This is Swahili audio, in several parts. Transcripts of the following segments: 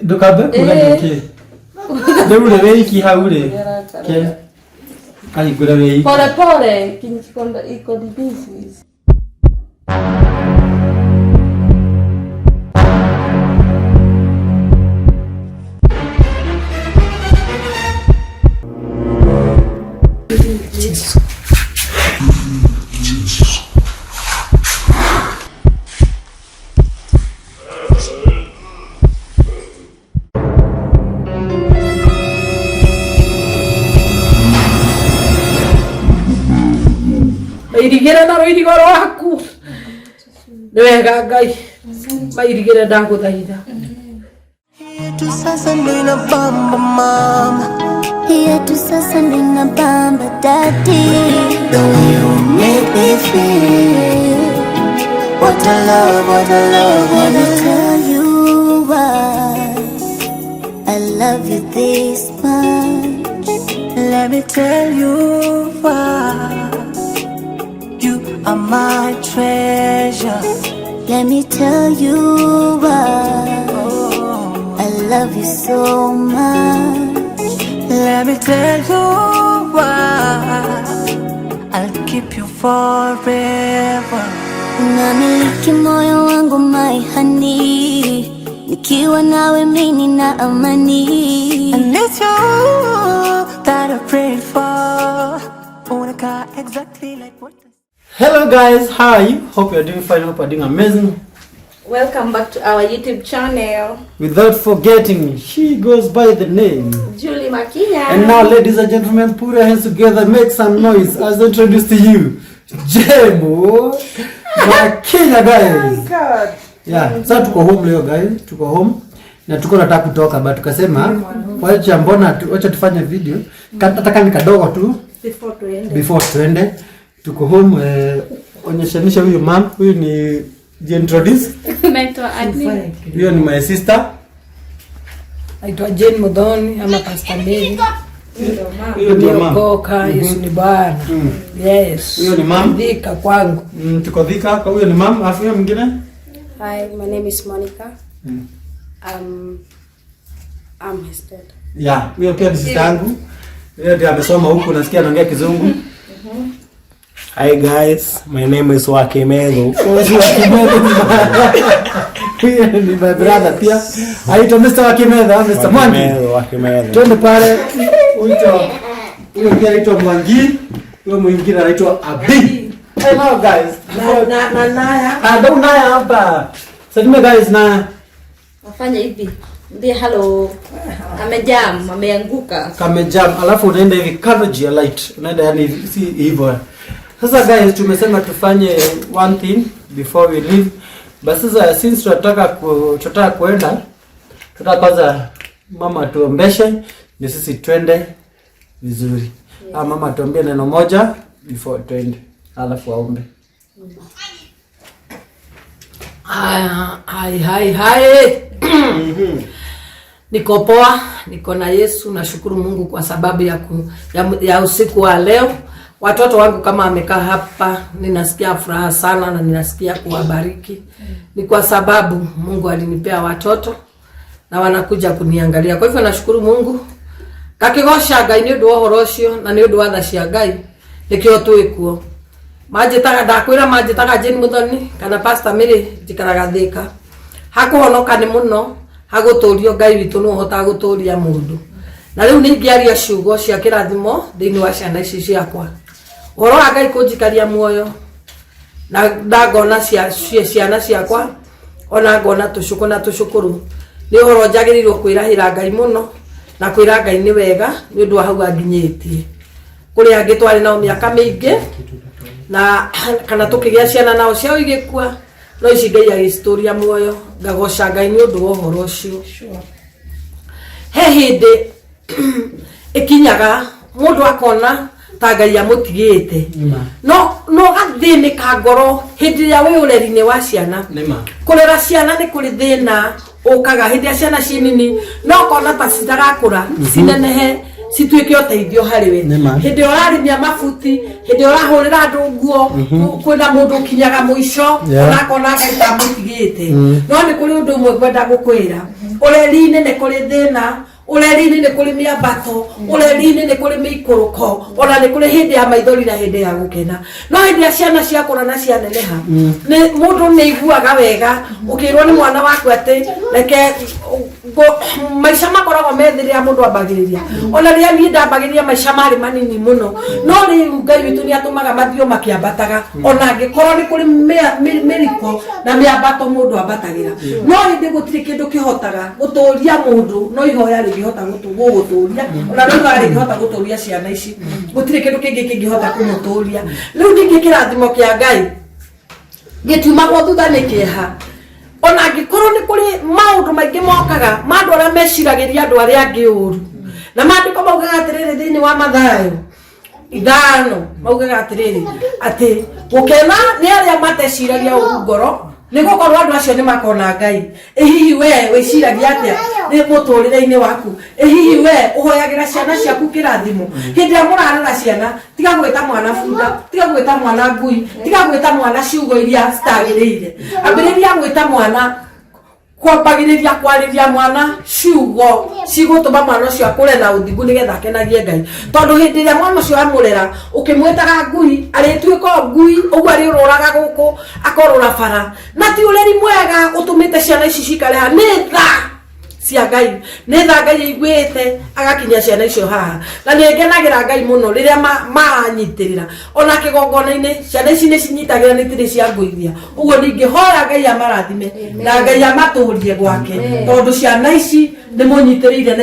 Ndukabe kuga niki. Ndeule weiki haure. Ke. Ai gura weiki. Pole kinchikonda iko di business. Irigera na roirigoro waku. Wega Ngai. Mairigera ndaguthaitha. Yetu sasa nina bamba mama. Yetu sasa nina bamba daddy. The way you make me feel. What a love, what a love, what a love. Tell you why I love you this much. Let me tell you why. Are my treasure. Let me tell you why I love you so much. Let me tell you why I'll keep you forever. Namiliki moyo wangu my honey, nikiwa nawe mimi na amani. And it's you that I prayed for. Unaka exactly like what. Hello guys, how are you? Hope you're doing fine, hope you're doing amazing. Welcome back to our YouTube channel. Without forgetting, she goes by the name Julie Makinya. And now ladies and gentlemen, put your hands together, make some noise as I introduce to you Jemo Makinya guys. Oh God. Yeah, sasa tuko home leo guys, tuko home. Na tuko nataka kutoka but tukasema wacha mbona wacha tufanye video. Nataka ni kadogo tu before tuende. Tuko home onyeshanisha huyu mom, huyu ni introduce. Naitwa Adni. Huyu ni my sister. Naitwa Jane Mudhoni ama Pastor Mary. Huyu ni mama. Koka Yesu ni Bwana. Yes. Huyu ni mom. Dhika kwangu. Tuko Dhika, kwa huyu ni mom, afu huyu mwingine. Hi, my name is Monica. I'm his dad. Yeah, huyu pia ni sister yangu. Yeye ndiye amesoma huku, nasikia anaongea Kizungu. Hi guys, my name is Wakimelo. Huyu ni my brother pia. Aitwa Mr. Wakimelo, Mr. Mwangi. Wakimelo. Twende pale. Huyu pia anaitwa Mwangi. Huyu mwingine anaitwa Abi. Hey now guys. Na Naya. Don't Naya hapa. Salime guys na. Wafanya hivi. Mbie hello. Amejam, ameanguka. Kamejam, alafu unaenda hivi coverage ya light. Unaenda yani si hivyo. Sasa guys, tumesema tufanye one thing before we leave. Basi sasa since tunataka kuenda, tunataka kwanza mama tuombeshe ni sisi twende vizuri. Yeah. Mama tuombee neno moja before twende. Alafu aombe. Hai. Niko poa, niko na Yesu, nashukuru Mungu kwa sababu ya usiku wa leo. Watoto wangu kama amekaa hapa, ninasikia furaha sana na ninasikia kuwabariki. Ni kwa sababu Mungu alinipea watoto na wanakuja kuniangalia. Kwa hivyo nashukuru Mungu. Kakigosha Ngai ni undu wa horo ucio na ni undu wa tha cia Ngai. Nikio twikuo. Majitaga ndakwira majitaga Jane Mudhoni kana Pastor Mary jikaraga Thika. Hakuhonoka ni muno, haguturio Ngai witu no hota guturia mundu. Na riu ni ngiaria ciugo cia kirathimo thiini wa ciana ici ciakwa. Horo wa Ngai kunjikaria muoyo na ndangona ciana ciakwa ona ngona tucuku na tucukuru ni horo njagirirwo kwirahira Ngai muno na kwira Ngai ni wega ni undu wa hau anginyitie kuri angi twari nao miaka mingi na kana tukigia ciana nao ciao igikua no ici Ngai agistoria muoyo ngagoca Ngai ni undu wa horo ucio he hindi ikinyaga mundu akona ta Ngai amutigite no gathinika ngoro hindi ya we ureri-ini wa ciana kurera ciana ni kuri thina ukaga hindi ya ciana cinini no kona ta citagakura cinenehe situike uteithio hari we hindi urarimia mafuti hindi urahurira andu nguo kwina mundu kinyaga muico ona kona Ngai ta mutigite no ni kuri undu umwe kwenda gukwira ureri-inĩ nĩ kũrĩ thĩna, ureri-inĩ nĩ kũrĩ mĩambato, ureri-inĩ nĩ kũrĩ mĩikũrũko, ona nĩ kũrĩ hĩndĩ ya maithori na hĩndĩ ya gũkena. No hĩndĩ ya ciana ciakũra na cianeneha mũndũ nĩ aiguaga wega ũkĩrwo nĩ mwana waku atĩ reke maica makoragwo me rĩrĩa mũndũ ambagĩrĩria. Ona rĩrĩa niĩ ndambagĩrĩria maica marĩ manini mũno, no rĩu Ngai witũ nĩ atũmaga mathio makĩambataga, ona angĩkorwo nĩ kũrĩ mĩriko na mĩambato mũndũ ambatagĩra. No hĩndĩ gũtirĩ kĩndũ kĩhotaga gũtũũria mũndũ, no ihoya rĩngĩhota gũtũũria, ona no ihoya rĩngĩhota gũtũũria ciana ici, gũtirĩ kĩndũ kĩngĩ kĩngĩhota kũmũtũũria. Rĩu ningĩ kĩrathimo kĩa Ngai gĩtiumagwo thutha nĩ kĩeha. Ona angĩkorwo nĩ kũrĩ maũndũ maingĩ mokaga ma andũ arĩa meciragĩria andũ arĩa angĩ ũru, na maandĩko maugaga atĩrĩrĩ thĩinĩ wa Mathayo 5 maugaga atĩrĩrĩ atĩ gũkena nĩ arĩa mateciragia ũru ngoro, nĩ gũkorwo andũ acio nĩ makona Ngai. Hihi we wĩciragia atĩa nĩ mũtũrĩre-inĩ waku? Hihi we ũhoyagĩra ciana ciaku kĩrathimo? Hĩndĩ ĩrĩa mũrarera ciana, tiga gwĩta mwana bunda, tiga gwĩta mwana ngui, tiga gwĩta mwana ciugo iria citagĩrĩire. Ambĩrĩria gwĩta mwana, kwambagĩrĩria kwarĩria mwana ciugo cigũtũma mwana ũcio akũre na ũthingu nĩgetha akenagie Ngai. Tondũ hĩndĩ ĩrĩa mwana ũcio wamũrera ũkĩmwĩtaga ngui, arĩtuĩka ngui, ũguo arĩũrũraga gũkũ akorũra bara. Na ti ũreri mwega ũtũmĩte ciana ici cikare haha. Nĩ tha cia Ngai, nĩ tha Ngai aiguĩte agakinyia ciana icio haha. Na nĩ ngenagĩra Ngai mũno rĩrĩa maranyitĩrĩra. Ona kĩgongona-inĩ ciana ici nĩ cinyitagĩra nĩ itirĩ cia ngũithia. Ũguo ningĩhoya Ngai amarathime na Ngai amatũũrie gwake, tondũ ciana ici nĩ mũnyitĩrĩire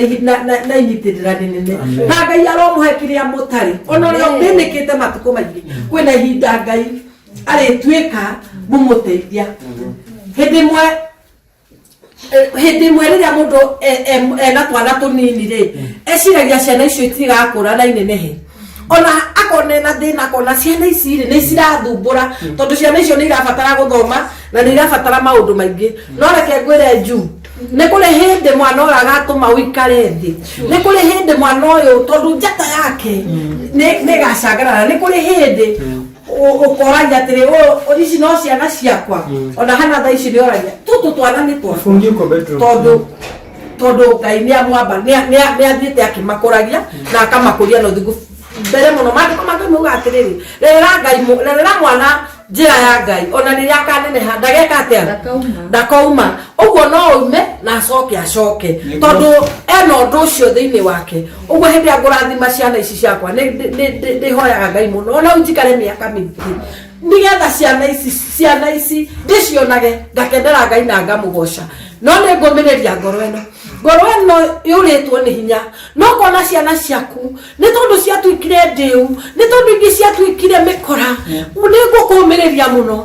na inyitĩrĩra nene. Na Ngai aromũhe kĩrĩa mũtarĩ. Ona rĩo ndĩnĩkĩte matukũ maingĩ, kwĩna ihinda Ngai arĩtuĩka mũmũteithia. Hĩndĩ ĩmwe rĩrĩa mũndũ ena twana tũnini rĩ, eciragia ciana icio itigakũra na inenehe. Ona akona ena thĩna, akona ciana ici nĩ cirathumbũra, tondũ ciana icio nĩ irabatara gũthoma na nĩ irabatara maũndũ maingĩ. No reke ngwĩre Ju, nĩ kũrĩ hĩndĩ mwana ũyũ agatũma ũikare thĩ. Nĩ kũrĩ hĩndĩ mwana ũyũ, tondũ njata yake nĩ gacangarara, nĩ kũrĩ hĩndĩ ũkoragia atĩrĩ ici no ciana ciakwa. Ona hana thaa ici nĩ oragia tũtũ twana nĩ twakwa, tondũ Ngai nĩ amwamba, nĩ athiĩte akĩmakũragia na akamakũria na ũthingu. Mbere mũno maandĩko make mauga atĩrĩrĩ, rerera mwana njĩra ya Ngai, ona rĩrĩa akaneneha ndageka atĩa, ndakauma. Ũguo no ume na acoke, tondũ ena ũndũ ũcio thĩinĩ wake. Ũguo hĩndĩ ya ngũrathima ciana ici ciakwa nĩ hoyaga Ngai mũno, ona njikare mĩaka mĩingĩ nigetha ciana ici ndĩcionage ngakendera Ngai na ngamũgoca. No nĩ ngũmĩrĩria ngoro ĩno yũrĩtwo nĩ hinya. No kona ciana ciaku nĩ tondũ ciatuĩkire ndĩu, nĩ tondũ ingĩ ciatuĩkire mĩkora, nĩ ngũkũmĩrĩria mũno.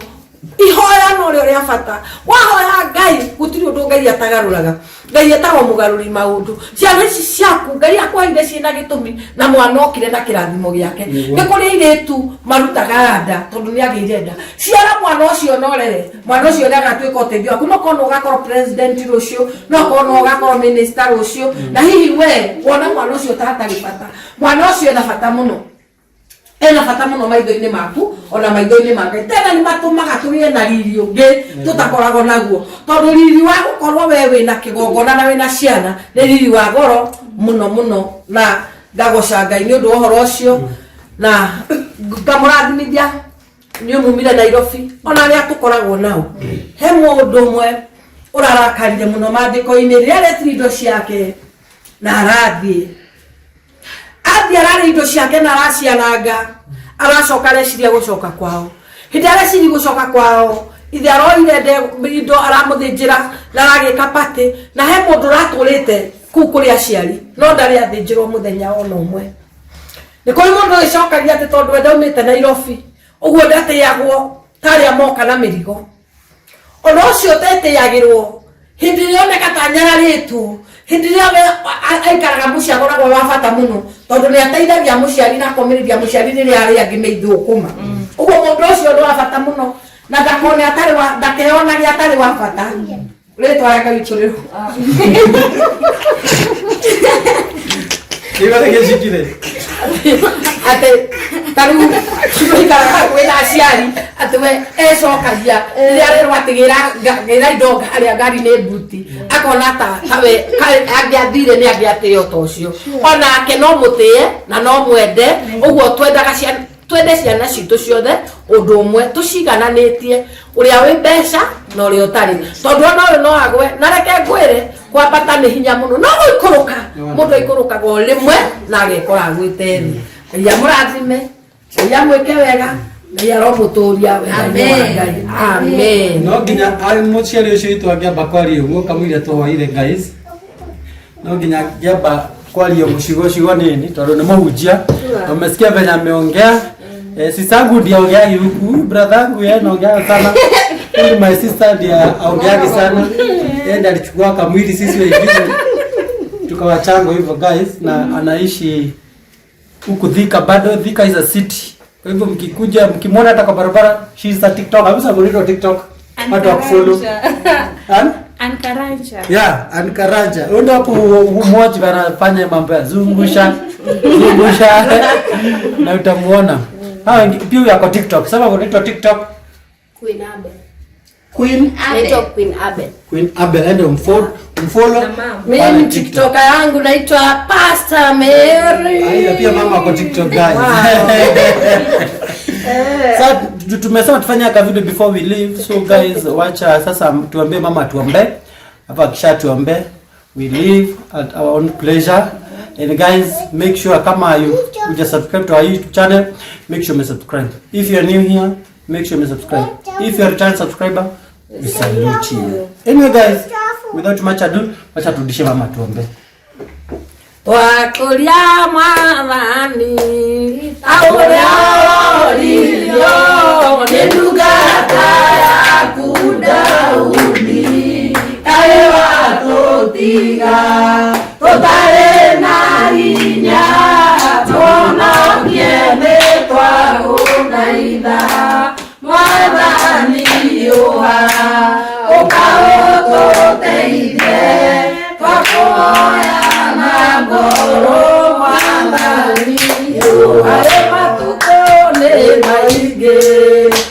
Ihoya no rĩo rĩa bata. Wahoya Ngai gũtirĩ ũndũ Ngai atagarũraga. Ngai etagwo mũgarũri maũndũ. Ciana ici ciaku Ngai akwaire ciĩna gĩtũmi na mwana okire na kĩrathimo gĩake. Nĩ kũrĩ airĩtu marutaga nda tondũ nĩ agĩire nda. Ciara mwana ũcio norere, mwana ũcio nĩ agatuĩka ũteithio waku. No kono ũgakorwo president rũciũ, no kono ũgakorwo minister rũciũ, na hihi we wona mwana ũcio hatarĩ bata. Mwana ũcio ena bata mũno. Ena bata mũno maitho-inĩ maku, ona maitho-inĩ ma Ngai. Tena nĩ matũmaga tũgĩe na riri ũngĩ tũtakoragwo naguo. Tondũ riri wa gũkorwo we wĩna kĩgongona na wĩna ciana nĩ riri wa goro mũno, na ngagoca Ngai nĩ ũndũ wa ũhoro ũcio. Na ngamũrathimithia nĩ umumire Nairobi, ona arĩa tũkoragwo nao. He mũndũ ũmwe ũrarakarire mũno maandĩko-inĩ rĩrĩa aretire indo ciake na arathiĩ ararĩ indo ciake na araciananga, aracoka areciria gũcoka kwao. Hĩndĩ areciria gũcoka kwao, ithe aroire indo aramũthĩnjĩra na aragĩka patĩ, na he mũndũ ũratũrĩte kũu kũrĩ aciari, no ndarĩ athĩnjĩrwo mũthenya ona ũmwe. Nĩ kũrĩ mũndũ ũgĩcokagia atĩ tondũ we ndaumĩte Nairobi, ũguo ndatĩagwo tarĩa moka na mĩrigo. Ona ũcio ũtetĩagĩrwo hĩndĩ ĩrĩa oneka ta nyararĩtwo, hĩndĩ ĩrĩa aikaraga mũciĩ akoragwo wa bata mũno, tondũ nĩ ateithagia mũciari na akomĩrĩria mũciari rĩrĩa arĩa angĩ meithũkũma. Ũguo mũndũ ũcio nĩ wa bata mũno, na ndakeonage atarĩ wa bata. Rĩtwa rĩa Ngai witũ rĩu atĩ tarĩu tũikaraga kwĩna aciari atĩ we ecokagia rĩrĩa rĩrwo atigĩra indo harĩa ngari nĩ mbuti, akona tawe angiathire ni angiatio tocio onake no mutie na no mwende uguo twende ciana citu ciothe undu umwe tucigananitie uria wi mbeca na uria utari tondu no agwe na reke ngwire kwambata ni hinya muno no guikuruka mundu ikurukaga o rimwe na agekora agwite thi ya murathime ya mwike wega na ya romuturia wega. Amen. No nginya ari muciari ucio itu angiamba kwaria uguo kamwire tuhoire guys. No nginya ngiamba kwaria mucigo nini tondu ni muhunjia. Umesikia venye ameongea. Sisangu ndio ongea huku, brother yangu yeye anaongea sana. Huyu my sister ndio aongea sana. Yeye ndiye alichukua kamwili sisi wengine tukawachango hivyo guys, na anaishi huku Thika, bado Thika is a city. Kwa hivyo mkikuja mkimwona hata kwa barabara, she is a TikTok. Hamsa bonito TikTok. Watu wa follow. Ankaranja. Yeah, Ankaranja. Ndio hapo mmoja wanafanya mambo ya zungusha na utamuona. Hao pia yako TikTok. Sasa bonito TikTok. Queen Abel. Queen Abel. Queen Abel ndio mfollow. Mimi TikTok yangu naitwa Pastor Mary. Haya pia mama kwa TikTok guys. Sasa tumesema tufanye aka video before we leave. So guys, wacha sasa tuambie mama tuombe. Hapa kisha tuombe. We leave at our own pleasure. And guys, make sure kama you just subscribe to our YouTube channel, make sure you subscribe. If you are new here, make sure you subscribe. If you are a return subscriber, we salute you. Anyway guys, without much ado, wacha turudishe mama tuombe. Wakuria mwathani auria orio nendugata yaku Daudi kae watutiga tutare na hinya tuonokie nitwaguthaitha mwathani yuha ukaututeithie twakuhoya na ngoro mwathani yuha matuko ni maingi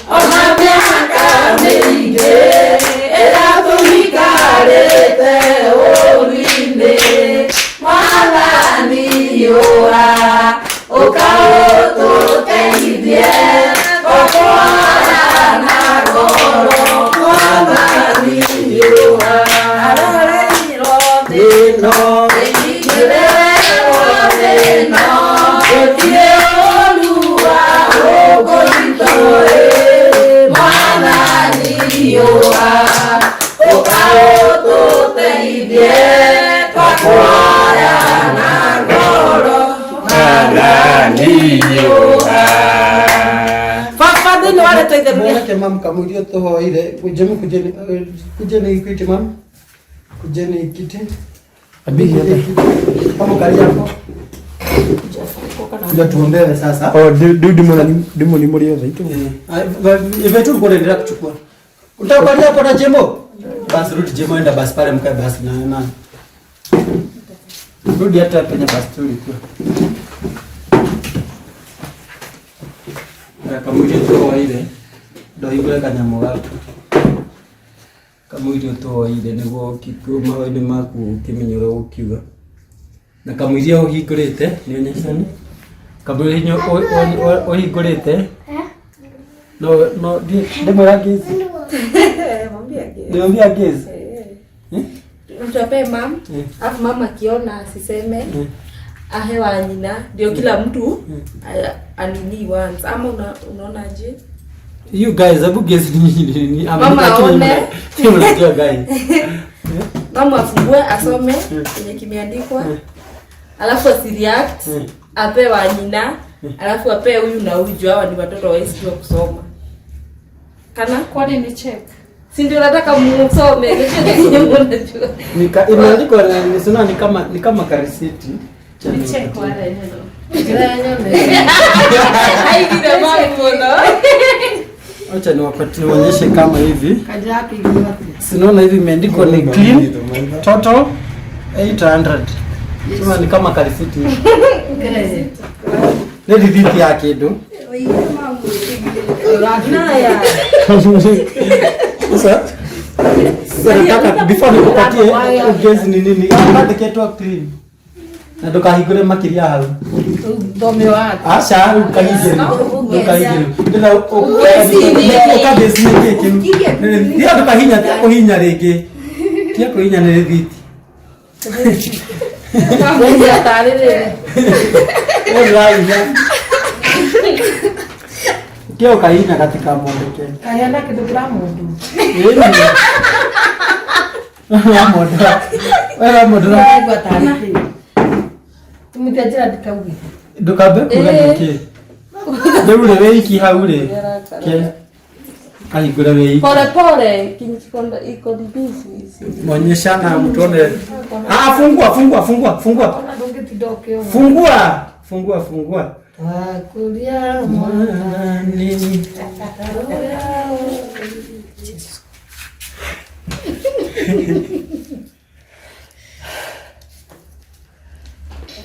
ona miaka mĩingĩ ĩrĩa tũikarĩte ũru-inĩ mwathani yuha ũkaũtũteithie twakuhoya na ngoro mwathani yuha ararĩirwo thĩno ĩingĩrĩrwo thĩno gũtirĩ ũrua ũkũritũĩ mwathani yuha ũkaũtũteithie twakuhoya na ngoro mwathani yuha. Baba thĩinĩ wa rĩtwa itherũ Mwake mam kamurio tuhoire kujeni kiti mam. Kujeni kiti. Abihi hapa. Kama kali hapo. Ndio tuombewe sasa. Oh, demo ni mlio zaidi. Ivetu kuendelea kuchukua. Unataka kali hapo na Jemo? Basi rudi Jemo, enda basi pale mkae basi na. Rudi hata penye basi tulikuwa. Kamurio tuhoire. Ndio yule kanyamo wako. Kamurio tuhoire niguo kikuma hoide maku kimenyora ukiuga. Na kamuiria uhingurite ni onyeshani. Kamuiria uhingurite. No ndemora gezi. Niambia gezi. Mtape mam, afu mama akiona asiseme ahe wa nyina ndio kila mtu anini once ama unaonaje? You guys hebu gezi ni mama aone. Unajua guys. Mama afungue asome kwenye kimeandikwa. Alafu asireact, ape wa nyina, alafu ape huyu na huyu, hawa ni watoto waisijua kusoma. Kana kwani ni check. Si ndio nataka msome kitu mnajua. Imeandikwa nisema ni kama karisiti. Ni check wala neno. Haikida mambo no. Acha niwaonyeshe kama hivi. kaja hapi wapi? Sinaona hivi imeandikwa ni clean total 800. Sema ni kama karisiti. Ni dhiti yake ndo. Naya. Sasa Nataka before nikupatie ugezi ni nini? Apate ketu cream. Na ndukahingure makiria hau. Ndome wa. Acha ukahingire. Ndina ukabezi ni kiki. Ndio tukahinya kuhinya rege. Tia kuhinya ni rithiti. Wewe atarire. Online. Kio kahinya katika mwondeke. Kayana kidogo la mundu. Wewe modera. Wewe atarire. Tumitagira dikaugi. Ndukabe kule kiki. Ndurure weiki haure. Ke. Kahingure weiki. Pole pole, kinchikonda iko busy. Muonyeshana mtuone. Fungua. Fungua. Akulia mwanani.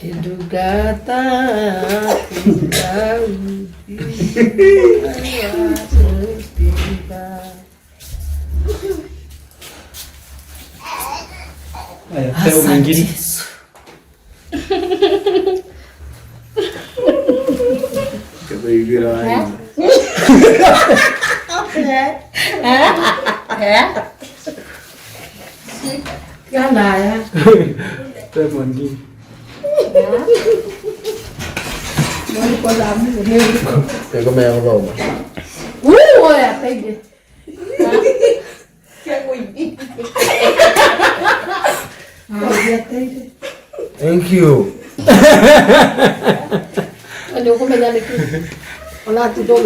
Edugata kudau. Teo mwingine. Gana ya. Teo mwingine. Mwani kwa damu. Pego meo logo. Oya, pegue. Thank you. Ano ko menya niki. Wala ti do.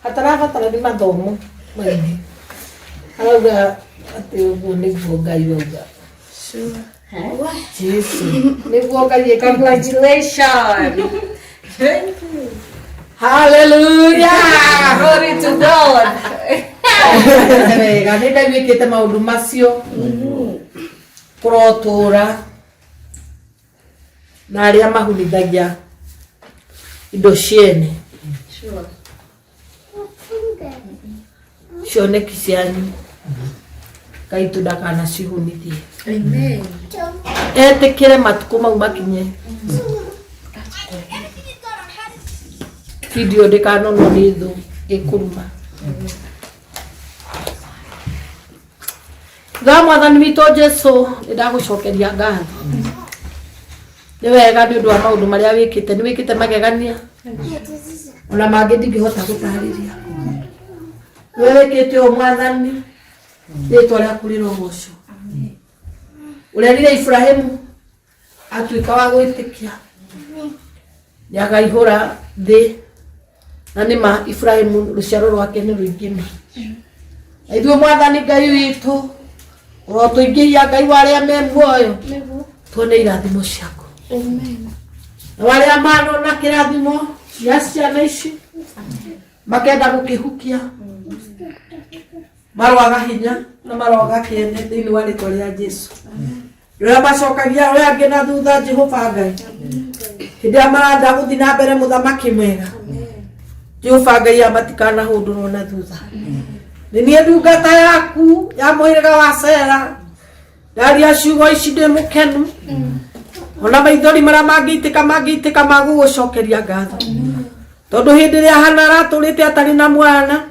Atara di madomo. Mai. Alaga ati ubuni voga yoga. Sure. Jesus. Ni voga ye Congratulations. Thank you. Hallelujah. Glory to God. Ganita wikite maundu macio. Kurotura. Na aria mahunithagia indo ciene. Sure. Cioneki cianyu. Ngai ndakana cihunithie. Amen. Etikire matuku mau makinye. Video ndikanono ni thu ikuruma. Mwathani witũ Jesu ndagucokeria ngatho. Nĩ wega nĩ ũndũ wa maũndũ marĩa wĩkĩte, nĩ wĩkĩte magegania. Ona mangĩ ndingĩhota gũtarĩria. Nĩ wĩkĩte o Mwathani. Rĩĩtwa rĩaku rĩrogocwo. Ũrerire Ibrahimu atuĩka wa gwĩtĩkia. Nĩakaihũra thĩ. Na nĩma Ibrahimu rũciaro rwake nĩ rũingĩ ma. Ithuĩ Mwathani Ngai witũ ũrotũingĩhia Ngai warĩa me muoyo. Tuone irathimo ciaku. Amen. Na warĩa manona kĩrathimo gĩa ciana ici makenda gũkĩhukia. Maroaga hinya na maroaga kĩene thĩinĩ wa rĩĩtwa rĩa Jesu. Rĩrĩa macokagia ũrĩa angĩ na thutha Jehova Ngai. Hĩndĩ ĩrĩa marenda gũthiĩ na mbere mũthamaki mwega. Jehova Ngai amatikana hũndũrwo na thutha. Nĩ niĩ ndungata yaku ya mũhĩrĩga wa Sera. Ndaria ciugo ici ndĩ mũkenu. Ona maithori marĩa mangĩitĩka magũgũcokeria ngatho. Tondũ hĩndĩ ĩrĩa Hana aratũrĩte atarĩ na mwana.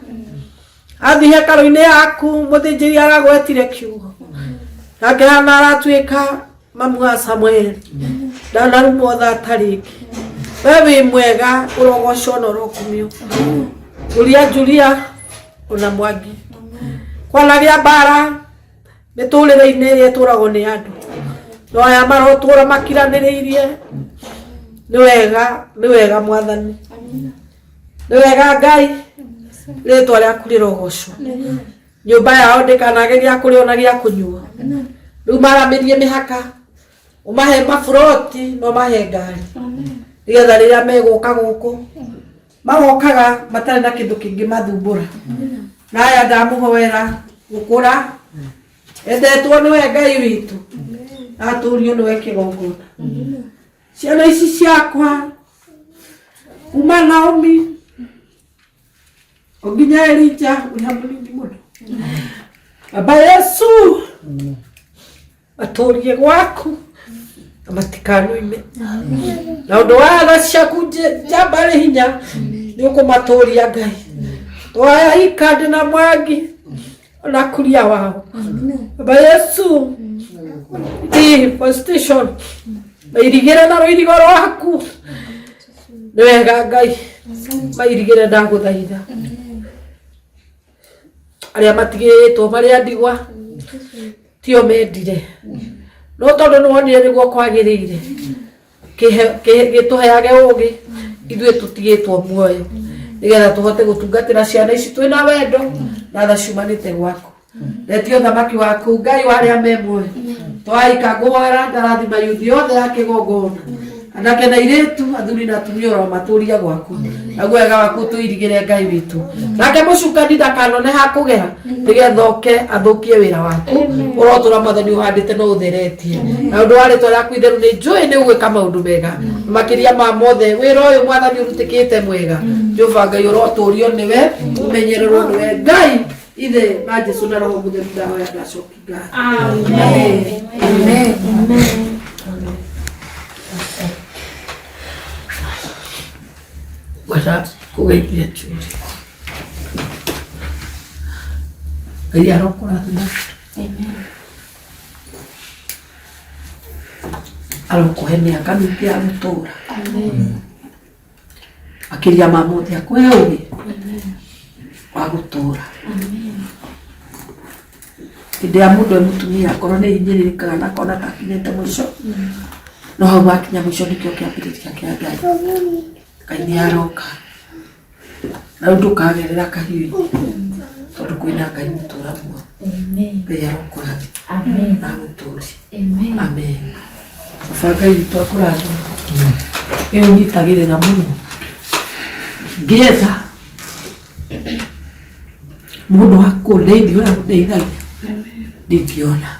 Athiĩ hekarũ-inĩ yaku mũthĩnjĩri aragwetire kiugo. Nake Hana aratuĩka mamu wa Samueli. Ndanarumwo tha tarĩngĩ. Wee wĩ mwega ũrogocwo na ũrokumio. Julia ona Mwangi. Kwanagia mbara mĩtũrĩre-inĩ ĩrĩa ĩtũragwo nĩ andũ. No aya marotũra makiranĩrĩirie. Nĩ wega Mwathani. Nĩ wega Ngai. Rĩĩtwa rĩaku rĩrogocwo. Nyũmba yao ndĩkanage gĩa kũrĩa ona gĩa kũnyua. Rĩu maramĩrie mĩhaka. Ũmahe maburoti no mahe ngari. Nĩgetha rĩrĩa megũka gũkũ magokaga matarĩ na kĩndũ kĩngĩ mathumbũra. Na aya ndamũhoera gũkũra. Endetwo nĩwe Ngai witũ. Atũrio nĩwe kĩgongona. Ciana ici ciakwa kuma Naomi Oginya Elija unyamulindi muno. Baba Yesu. Atorie gwaku. Amatikano ime. Na ndo wala shakuje jabale hinya. Niko matoria Ngai. Toya ikande na mwagi. Na kulia wao. Baba Yesu. For station. Mairigera na roirigoro waku. Nwega Ngai. Mairigera ndaguthaitha. Aria matigitwo maria ndigwa. Tio mendire. No tondu nuonire niguo kwagirire. Gituheage ugi. Ithue tutigitwo muoyo. Nigetha tuhote gutungatira ciana ici twina wendo na tha ciumanite gwaku. Letio thamaki waku Ngai waria me muoyo. Twaika ngwara ndarathima yuthi yothe ya kigongona. Anake na iretu athuri na atumia ro maturia gwaku. Agwega waku tuirigire Ngai witu. Nake mucukani ndakanone ha kugera nigethoke athukie wira waku. Urotura mathani uhandite no utheretie. Na undu wari twara kwitheru ni njui ni ugwika maundu mega. Makiria ma mothe wira uyu mwathani urutikite mwega. Jehova Ngai uroturio niwe umenyererwo niwe Ngai. Ithe na Jesu na roho mutheru ndaho ya ndacoki Ngai. Amen. Amen. Amen. Wala kuwaidia churi. Aya rokora tuna. Amen. Alokuhenia kamipia mtora. Amen. Akiria mamothi akwe ugi. Amen. Wagutora. Amen. Ide amudo mutumia korone injiri kana kona takinete mwisho. No hawakinya mwisho nikyo kiapiritia kia Ngai. Kaini aroka. Na ndukagerera kahiwi. Tondu kwina Ngai mutura muo. Amen. Ngai arokora. Amen. Na muturi. Amen. Amen. Baba Ngai twakurathima. Iyo nyitagirira muno. Ngetha. Mundu akureithio na kudeithagia. Ndiona.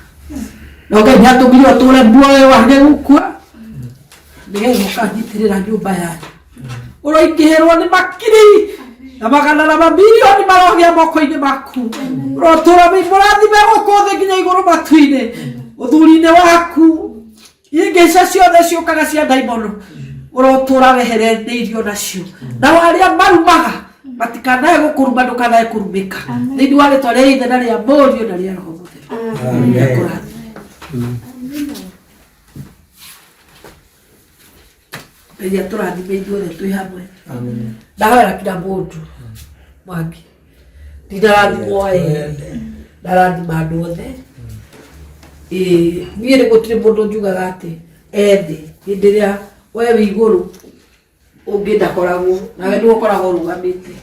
No Ngai atumire ature muoyo wake gukua. Nigetha ukanyitirira nyumba yake. Uroingihirwo ni makiri na magana na mabilioni marogia moko-ini maku. Urotura murathime guku thi nginya iguru matu-ini uthuri-ini waku. Ingica ciothe ciukaga cia ndaimono urotura weheranĩirio nacio. Na waria marumaga matikanae gukuruma ndukanae kurumika. Thĩinĩ wa rĩtwa rĩa Ithe na rĩa Mũriũ na rĩa Roho Mũtheru. Ngai aturathime ithuothe twi hamwe. Amen. Ndahera kila mundu mwaki. Ndirathimwo ende. Ndarathima andu othe. Niĩ nĩ gũtirĩ mũndũ njugaga atĩ ende hĩndĩ ĩrĩa we wĩ igũrũ ũngĩ ndakoragwo nawe nĩ ũkoragwo ũrũgamĩte.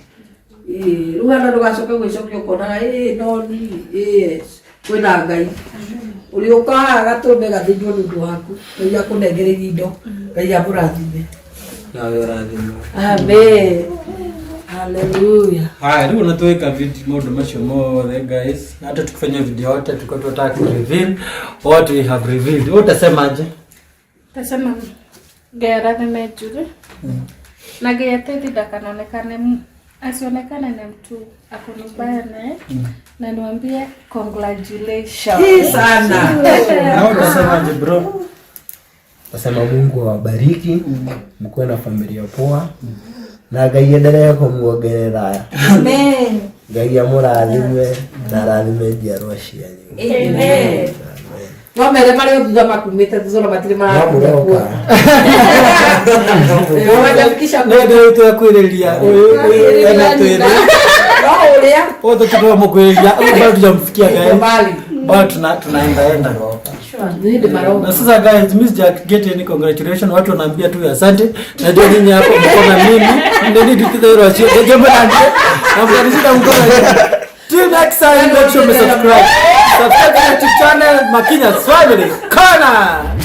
Rĩu ona ndũgacoke gwĩcokia ũkonaga no ni yes kwĩna Ngai ũrĩa ũkaga gatũme gathĩnjwo nĩ ũndũ waku. Ngai akũnengererie indo. Ngai amũrathime. Nawe ũrathimwo. Amen. Hallelujah. Haya, leo tunaweka video maundu macio mothe guys. Hata tukifanya video yote tuko tunataka ku reveal what we have revealed. Utasemaje? Tasema Ngai nimejuri. Na Ngai tete dakanaonekane asionekane na mtu akonubaya naye. Na niwaambie congratulations. Sana. Na utasemaje bro? Nasema Mungu awabariki, mkuwe na familia poa. Na Ngai endelee kumuongerera. Amen. Ngai amurathime na arathime njiarwa cianyu. Amen. No mere mari thutha makumite thutha matire marakuwa. Wajakisha ndio tuakwiriria uyu ena twiri. No uria. Odo tuko mukwiria, bado tujamfikia Ngai. Bado tunaenda roho. Na sasa guys, miss Jack get any congratulations. Watu wanaambia tu asante. Na ndio nini hapo mko na mimi. Ndio nini tukidhairo sio. Jambo la ndio. Na mkanishinda mkono. Till next time, make sure you subscribe. Subscribe to the channel Makinya's Family Corner.